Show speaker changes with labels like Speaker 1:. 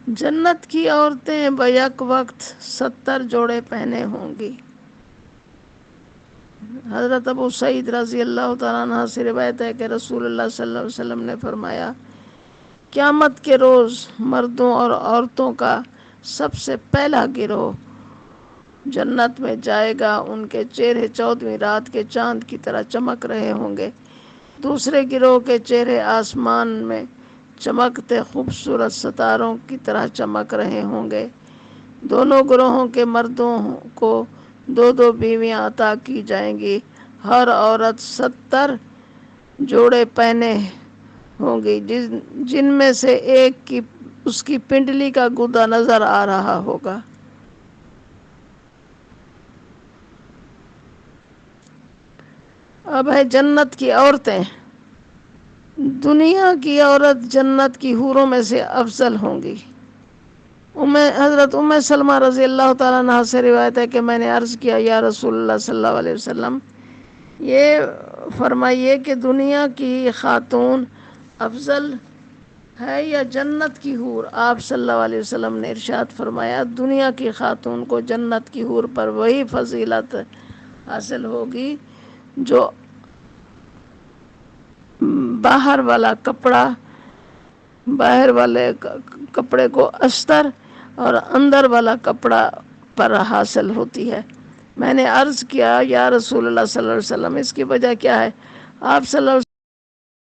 Speaker 1: جنت کی عورتیں بیک وقت 70 جوڑے پہنے ہوں گی۔ حضرت ابو سعید رضی اللہ تعالیٰ عنہ سے روایت ہے کہ رسول اللہ صلی اللہ علیہ وسلم نے فرمایا، قیامت کے روز مردوں اور عورتوں کا سب سے پہلا گروہ جنت میں جائے گا، ان کے چہرے 14ویں رات کے چاند کی طرح چمک رہے ہوں گے، دوسرے گروہ کے چہرے آسمان میں چمکتے خوبصورت ستاروں کی طرح چمک رہے ہوں گے۔ دونوں گروہوں کے مردوں کو 2 بیویاں عطا کی جائیں گی، ہر عورت 70 جوڑے پہنے ہوں گی، جن میں سے ایک کی اس کی پنڈلی کا گدا نظر آ رہا ہوگا۔ اب ہے جنت کی عورتیں۔ دنیا کی عورت جنت کی حوروں میں سے افضل ہوں گی۔ حضرت ام سلمہ رضی اللہ تعالیٰ عنہ سے روایت ہے کہ میں نے عرض کیا، یا رسول اللہ صلی اللہ علیہ وسلم، یہ فرمائیے کہ دنیا کی خاتون افضل ہے یا جنت کی حور؟ آپ صلی اللہ علیہ وسلم نے ارشاد فرمایا، دنیا کی خاتون کو جنت کی حور پر وہی فضیلت حاصل ہوگی جو باہر والے کپڑے کو استر اور اندر والا کپڑا پر حاصل ہوتی ہے۔ میں نے عرض کیا، یا رسول اللہ صلی اللہ علیہ وسلم، اس کی وجہ کیا ہے؟ آپ صلی اللہ علیہ وسلم